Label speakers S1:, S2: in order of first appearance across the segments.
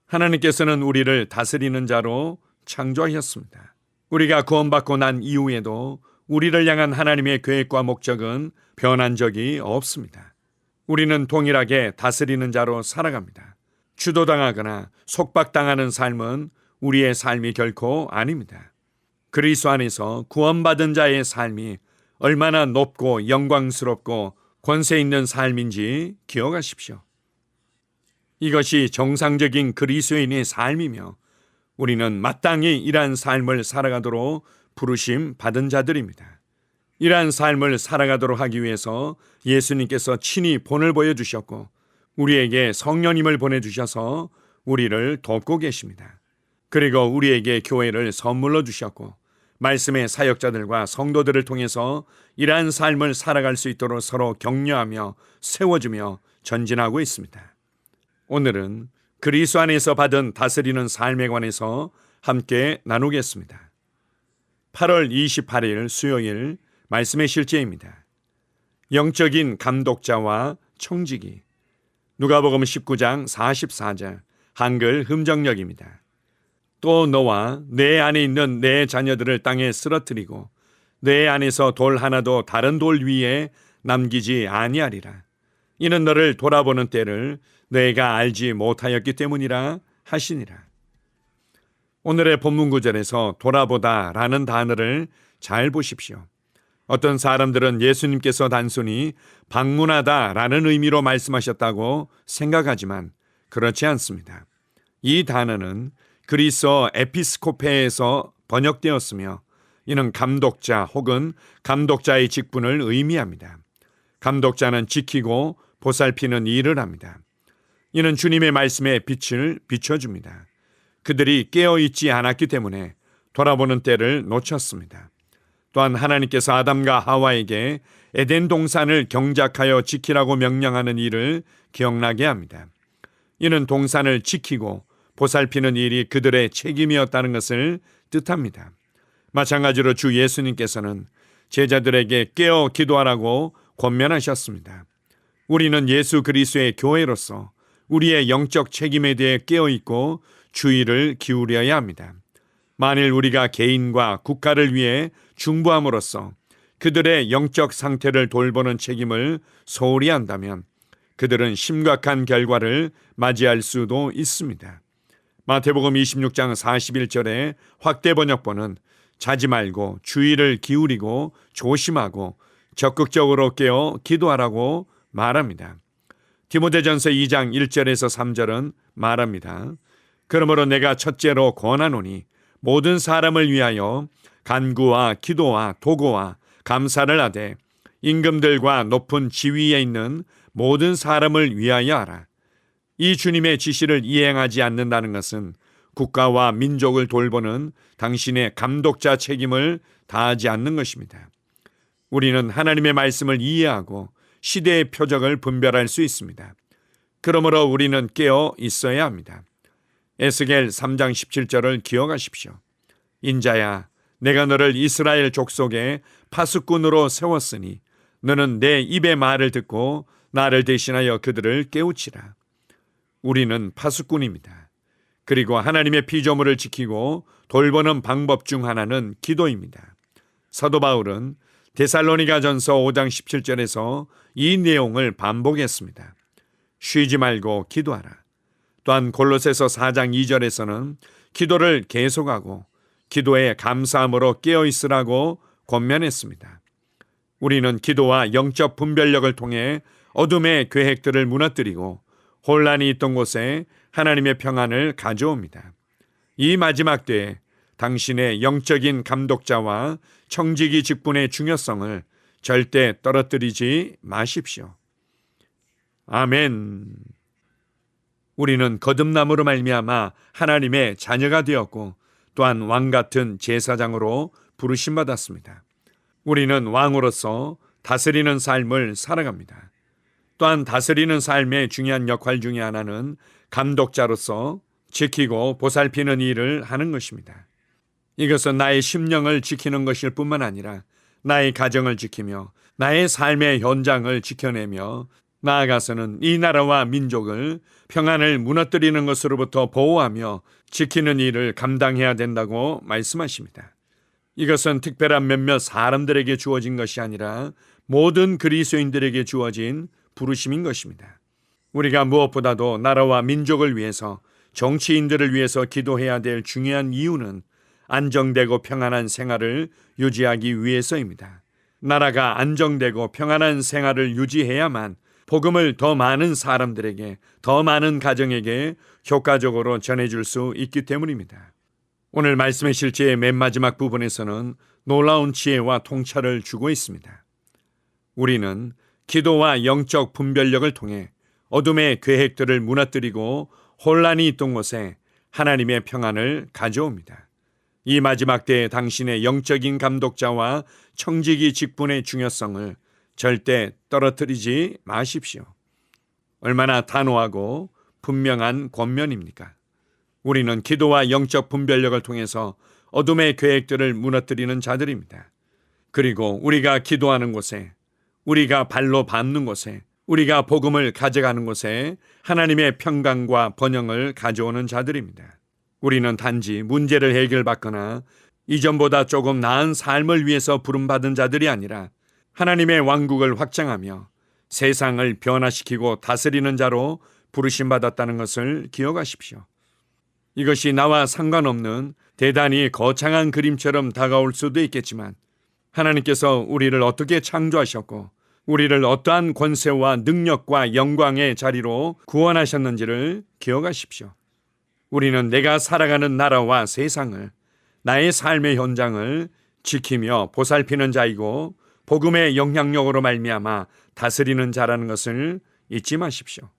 S1: 하나님께서는 우리를 다스리는 자로 창조하셨습니다. 우리가 구원받고 난 이후에도 우리를 향한 하나님의 계획과 목적은 변한 적이 없습니다. 우리는 동일하게 다스리는 자로 살아갑니다. 주도당하거나 속박당하는 삶은 우리의 삶이 결코 아닙니다. 그리스도 안에서 구원받은 자의 삶이 얼마나 높고 영광스럽고 권세 있는 삶인지 기억하십시오. 이것이 정상적인 그리스도인의 삶이며 우리는 마땅히 이러한 삶을 살아가도록 부르심 받은 자들입니다. 이러한 삶을 살아가도록 하기 위해서 예수님께서 친히 본을 보여주셨고 우리에게 성령님을 보내주셔서 우리를 돕고 계십니다. 그리고 우리에게 교회를 선물로 주셨고 말씀의 사역자들과 성도들을 통해서 이러한 삶을 살아갈 수 있도록 서로 격려하며 세워주며 전진하고 있습니다. 오늘은 그리스도 안에서 받은 다스리는 삶에 관해서 함께 나누겠습니다. 8월 28일 수요일 말씀의 실제입니다. 영적인 감독자와 청지기. 누가복음 19장 44절 한글 흠정역입니다. 또 너와 내 안에 있는 내 자녀들을 땅에 쓰러뜨리고 내 안에서 돌 하나도 다른 돌 위에 남기지 아니하리라. 이는 너를 돌아보는 때를 내가 알지 못하였기 때문이라 하시니라. 오늘의 본문 구절에서 돌아보다 라는 단어를 잘 보십시오. 어떤 사람들은 예수님께서 단순히 방문하다 라는 의미로 말씀하셨다고 생각하지만 그렇지 않습니다. 이 단어는 그리스어 에피스코페에서 번역되었으며 이는 감독자 혹은 감독자의 직분을 의미합니다. 감독자는 지키고 보살피는 일을 합니다. 이는 주님의 말씀에 빛을 비춰줍니다. 그들이 깨어있지 않았기 때문에 돌아보는 때를 놓쳤습니다. 또한 하나님께서 아담과 하와에게 에덴 동산을 경작하여 지키라고 명령하는 일을 기억나게 합니다. 이는 동산을 지키고 보살피는 일이 그들의 책임이었다는 것을 뜻합니다. 마찬가지로 주 예수님께서는 제자들에게 깨어 기도하라고 권면하셨습니다. 우리는 예수 그리스도의 교회로서 우리의 영적 책임에 대해 깨어있고 주의를 기울여야 합니다. 만일 우리가 개인과 국가를 위해 중보함으로써 그들의 영적 상태를 돌보는 책임을 소홀히 한다면 그들은 심각한 결과를 맞이할 수도 있습니다. 마태복음 26장 41절에 확대 번역본은 자지 말고 주의를 기울이고 조심하고 적극적으로 깨어 기도하라고 말합니다. 디모데전서 2장 1절에서 3절은 말합니다. 그러므로 내가 첫째로 권하노니 모든 사람을 위하여 간구와 기도와 도고와 감사를 하되 임금들과 높은 지위에 있는 모든 사람을 위하여 하라. 이 주님의 지시를 이행하지 않는다는 것은 국가와 민족을 돌보는 당신의 감독자 책임을 다하지 않는 것입니다. 우리는 하나님의 말씀을 이해하고 시대의 표적을 분별할 수 있습니다. 그러므로 우리는 깨어 있어야 합니다. 에스겔 3장 17절을 기억하십시오. 인자야, 내가 너를 이스라엘 족속의 파수꾼으로 세웠으니 너는 내 입의 말을 듣고 나를 대신하여 그들을 깨우치라. 우리는 파수꾼입니다. 그리고 하나님의 피조물을 지키고 돌보는 방법 중 하나는 기도입니다. 사도 바울은 데살로니가전서 5장 17절에서 이 내용을 반복했습니다. 쉬지 말고 기도하라. 또한 골로새서 4장 2절에서는 기도를 계속하고 기도에 감사함으로 깨어있으라고 권면했습니다. 우리는 기도와 영적 분별력을 통해 어둠의 계획들을 무너뜨리고 혼란이 있던 곳에 하나님의 평안을 가져옵니다. 이 마지막 때에 당신의 영적인 감독자와 청지기 직분의 중요성을 절대 떨어뜨리지 마십시오. 아멘. 우리는 거듭남으로 말미암아 하나님의 자녀가 되었고 또한 왕 같은 제사장으로 부르심받았습니다. 우리는 왕으로서 다스리는 삶을 살아갑니다. 또한 다스리는 삶의 중요한 역할 중에 하나는 감독자로서 지키고 보살피는 일을 하는 것입니다. 이것은 나의 심령을 지키는 것일 뿐만 아니라 나의 가정을 지키며 나의 삶의 현장을 지켜내며 나아가서는 이 나라와 민족을 평안을 무너뜨리는 것으로부터 보호하며 지키는 일을 감당해야 된다고 말씀하십니다. 이것은 특별한 몇몇 사람들에게 주어진 것이 아니라 모든 그리스도인들에게 주어진 부르심인 것입니다. 우리가 무엇보다도 나라와 민족을 위해서, 정치인들을 위해서 기도해야 될 중요한 이유는 안정되고 평안한 생활을 유지하기 위해서입니다. 나라가 안정되고 평안한 생활을 유지해야만 복음을 더 많은 사람들에게, 더 많은 가정에게 효과적으로 전해줄 수 있기 때문입니다. 오늘 말씀의 실제의 맨 마지막 부분에서는 놀라운 지혜와 통찰을 주고 있습니다. 우리는 기도와 영적 분별력을 통해 어둠의 계획들을 무너뜨리고 혼란이 있던 곳에 하나님의 평안을 가져옵니다. 이 마지막 때에 당신의 영적인 감독자와 청지기 직분의 중요성을 절대 떨어뜨리지 마십시오. 얼마나 단호하고 분명한 권면입니까? 우리는 기도와 영적 분별력을 통해서 어둠의 계획들을 무너뜨리는 자들입니다. 그리고 우리가 기도하는 곳에, 우리가 발로 밟는 곳에, 우리가 복음을 가져가는 곳에 하나님의 평강과 번영을 가져오는 자들입니다. 우리는 단지 문제를 해결받거나 이전보다 조금 나은 삶을 위해서 부름받은 자들이 아니라 하나님의 왕국을 확장하며 세상을 변화시키고 다스리는 자로 부르심받았다는 것을 기억하십시오. 이것이 나와 상관없는 대단히 거창한 그림처럼 다가올 수도 있겠지만 하나님께서 우리를 어떻게 창조하셨고 우리를 어떠한 권세와 능력과 영광의 자리로 구원하셨는지를 기억하십시오. 우리는 내가 살아가는 나라와 세상을, 나의 삶의 현장을 지키며 보살피는 자이고 복음의 영향력으로 말미암아 다스리는 자라는 것을 잊지 마십시오.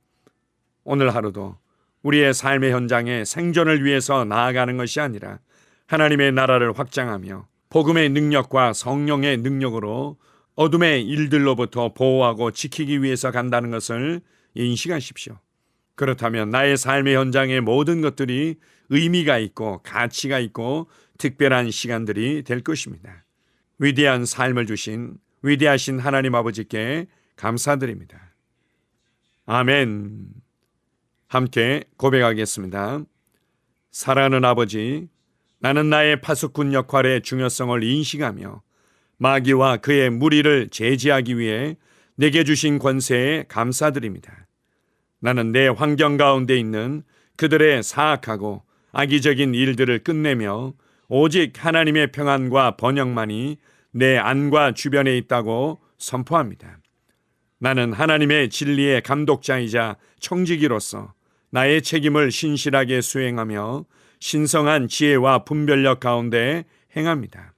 S1: 오늘 하루도 우리의 삶의 현장에 생존을 위해서 나아가는 것이 아니라 하나님의 나라를 확장하며 복음의 능력과 성령의 능력으로 어둠의 일들로부터 보호하고 지키기 위해서 간다는 것을 인식하십시오. 그렇다면 나의 삶의 현장의 모든 것들이 의미가 있고 가치가 있고 특별한 시간들이 될 것입니다. 위대한 삶을 주신 위대하신 하나님 아버지께 감사드립니다. 아멘. 함께 고백하겠습니다. 사랑하는 아버지, 나는 나의 파수꾼 역할의 중요성을 인식하며 마귀와 그의 무리를 제지하기 위해 내게 주신 권세에 감사드립니다. 나는 내 환경 가운데 있는 그들의 사악하고 악의적인 일들을 끝내며 오직 하나님의 평안과 번영만이 내 안과 주변에 있다고 선포합니다. 나는 하나님의 진리의 감독자이자 청지기로서 나의 책임을 신실하게 수행하며 신성한 지혜와 분별력 가운데 행합니다.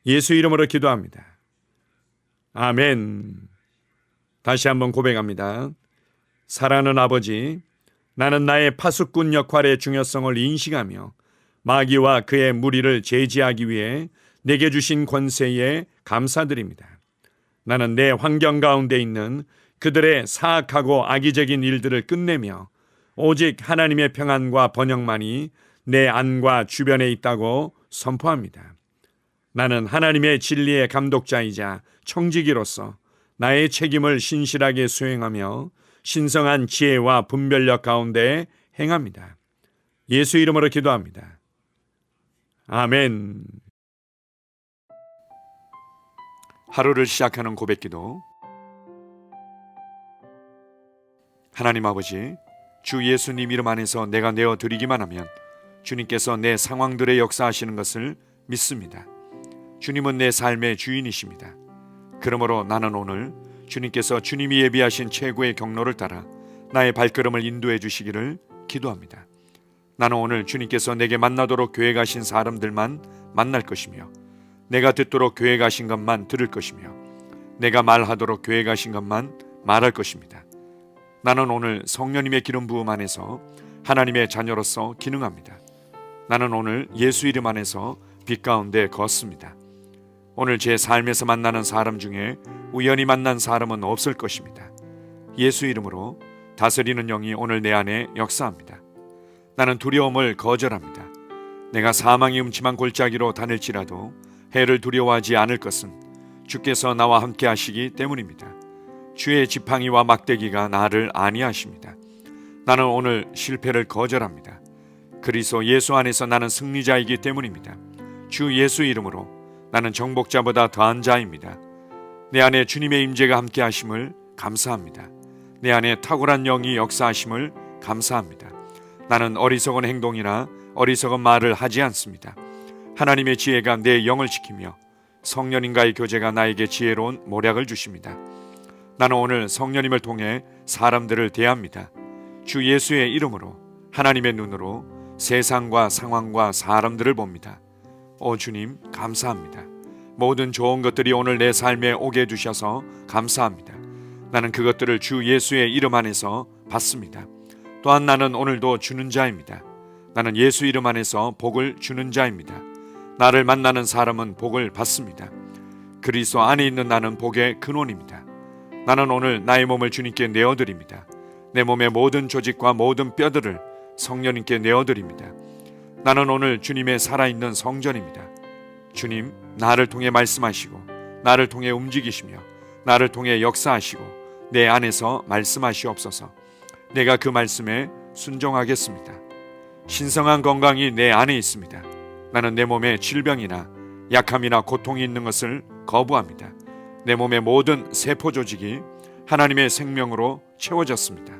S1: 예수 이름으로 기도합니다. 아멘. 다시 한번 고백합니다. 사랑하는 아버지, 나는 나의 파수꾼 역할의 중요성을 인식하며 마귀와 그의 무리를 제지하기 위해 내게 주신 권세에 감사드립니다. 나는 내 환경 가운데 있는 그들의 사악하고 악의적인 일들을 끝내며 오직 하나님의 평안과 번영만이 내 안과 주변에 있다고 선포합니다. 나는 하나님의 진리의 감독자이자 청지기로서 나의 책임을 신실하게 수행하며 신성한 지혜와 분별력 가운데 행합니다. 예수 이름으로 기도합니다. 아멘. 하루를 시작하는 고백기도. 하나님 아버지, 주 예수님 이름 안에서 내가 내어드리기만 하면 주님께서 내 상황들의 역사하시는 것을 믿습니다. 주님은 내 삶의 주인이십니다. 그러므로 나는 오늘 주님께서 주님이 예비하신 최고의 경로를 따라 나의 발걸음을 인도해 주시기를 기도합니다. 나는 오늘 주님께서 내게 만나도록 계획하신 사람들만 만날 것이며 내가 듣도록 계획하신 것만 들을 것이며 내가 말하도록 계획하신 것만 말할 것입니다. 나는 오늘 성령님의 기름 부음 안에서 하나님의 자녀로서 기능합니다. 나는 오늘 예수 이름 안에서 빛 가운데 걷습니다. 오늘 제 삶에서 만나는 사람 중에 우연히 만난 사람은 없을 것입니다. 예수 이름으로 다스리는 영이 오늘 내 안에 역사합니다. 나는 두려움을 거절합니다. 내가 사망의 음침한 골짜기로 다닐지라도 해를 두려워하지 않을 것은 주께서 나와 함께 하시기 때문입니다. 주의 지팡이와 막대기가 나를 안위하십니다. 나는 오늘 실패를 거절합니다. 그리스도 예수 안에서 나는 승리자이기 때문입니다. 주 예수 이름으로 나는 정복자보다 더한 자입니다. 내 안에 주님의 임재가 함께 하심을 감사합니다. 내 안에 탁월한 영이 역사하심을 감사합니다. 나는 어리석은 행동이나 어리석은 말을 하지 않습니다. 하나님의 지혜가 내 영을 지키며 성령님과의 교제가 나에게 지혜로운 모략을 주십니다. 나는 오늘 성령님을 통해 사람들을 대합니다. 주 예수의 이름으로 하나님의 눈으로 세상과 상황과 사람들을 봅니다. 오 주님 감사합니다. 모든 좋은 것들이 오늘 내 삶에 오게 해주셔서 감사합니다. 나는 그것들을 주 예수의 이름 안에서 받습니다. 또한 나는 오늘도 주는 자입니다. 나는 예수 이름 안에서 복을 주는 자입니다. 나를 만나는 사람은 복을 받습니다. 그리스도 안에 있는 나는 복의 근원입니다. 나는 오늘 나의 몸을 주님께 내어드립니다. 내 몸의 모든 조직과 모든 뼈들을 성령님께 내어드립니다. 나는 오늘 주님의 살아있는 성전입니다. 주님, 나를 통해 말씀하시고 나를 통해 움직이시며 나를 통해 역사하시고 내 안에서 말씀하시옵소서. 내가 그 말씀에 순종하겠습니다. 신성한 건강이 내 안에 있습니다. 나는 내 몸에 질병이나 약함이나 고통이 있는 것을 거부합니다. 내 몸의 모든 세포 조직이 하나님의 생명으로 채워졌습니다.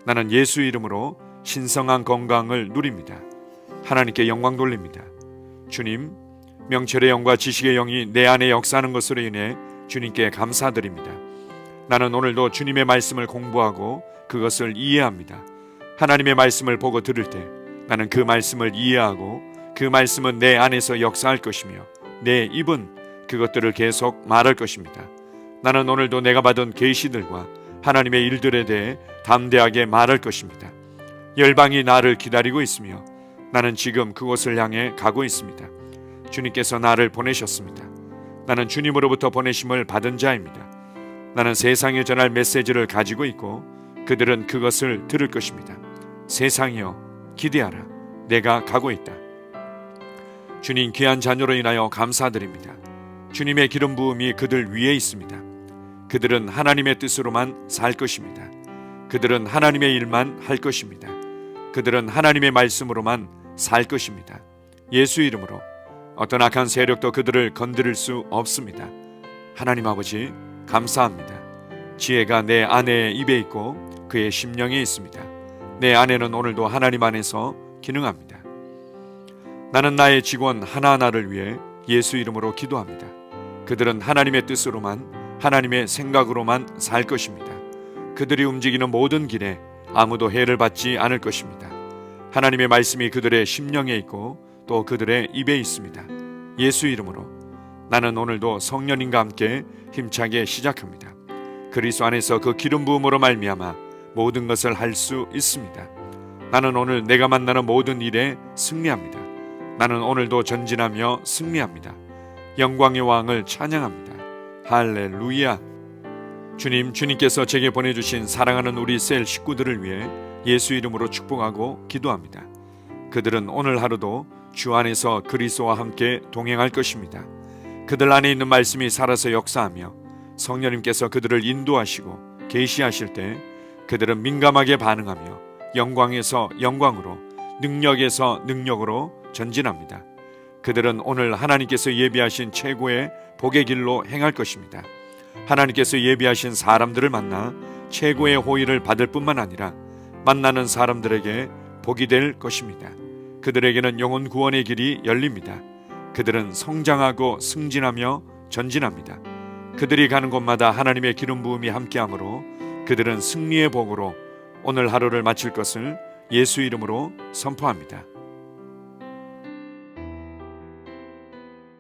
S1: 나는 예수 이름으로 신성한 건강을 누립니다. 하나님께 영광 돌립니다. 주님, 명철의 영과 지식의 영이 내 안에 역사하는 것으로 인해 주님께 감사드립니다. 나는 오늘도 주님의 말씀을 공부하고 그것을 이해합니다. 하나님의 말씀을 보고 들을 때 나는 그 말씀을 이해하고 그 말씀은 내 안에서 역사할 것이며 내 입은 그것들을 계속 말할 것입니다. 나는 오늘도 내가 받은 계시들과 하나님의 일들에 대해 담대하게 말할 것입니다. 열방이 나를 기다리고 있으며 나는 지금 그곳을 향해 가고 있습니다. 주님께서 나를 보내셨습니다. 나는 주님으로부터 보내심을 받은 자입니다. 나는 세상에 전할 메시지를 가지고 있고 그들은 그것을 들을 것입니다. 세상이여 기대하라. 내가 가고 있다. 주님 귀한 자녀로 인하여 감사드립니다. 주님의 기름 부음이 그들 위에 있습니다. 그들은 하나님의 뜻으로만 살 것입니다. 그들은 하나님의 일만 할 것입니다. 그들은 하나님의 말씀으로만 살 것입니다. 예수 이름으로 어떤 악한 세력도 그들을 건드릴 수 없습니다. 하나님 아버지 감사합니다. 지혜가 내 아내의 입에 있고 그의 심령에 있습니다. 내 아내는 오늘도 하나님 안에서 기능합니다. 나는 나의 직원 하나하나를 위해 예수 이름으로 기도합니다. 그들은 하나님의 뜻으로만 하나님의 생각으로만 살 것입니다. 그들이 움직이는 모든 길에 아무도 해를 받지 않을 것입니다. 하나님의 말씀이 그들의 심령에 있고 또 그들의 입에 있습니다. 예수 이름으로 나는 오늘도 성령님과 함께 힘차게 시작합니다. 그리스도 안에서 그 기름 부음으로 말미암아 모든 것을 할 수 있습니다. 나는 오늘 내가 만나는 모든 일에 승리합니다. 나는 오늘도 전진하며 승리합니다. 영광의 왕을 찬양합니다. 할렐루야. 주님께서 제게 보내주신 사랑하는 우리 셀 식구들을 위해 예수 이름으로 축복하고 기도합니다. 그들은 오늘 하루도 주 안에서 그리스도와 함께 동행할 것입니다. 그들 안에 있는 말씀이 살아서 역사하며 성령님께서 그들을 인도하시고 계시하실 때 그들은 민감하게 반응하며 영광에서 영광으로 능력에서 능력으로 전진합니다. 그들은 오늘 하나님께서 예비하신 최고의 복의 길로 행할 것입니다. 하나님께서 예비하신 사람들을 만나 최고의 호의를 받을 뿐만 아니라 만나는 사람들에게 복이 될 것입니다. 그들에게는 영혼 구원의 길이 열립니다. 그들은 성장하고 승진하며 전진합니다. 그들이 가는 곳마다 하나님의 기름 부음이 함께하므로 그들은 승리의 복으로 오늘 하루를 마칠 것을 예수 이름으로 선포합니다.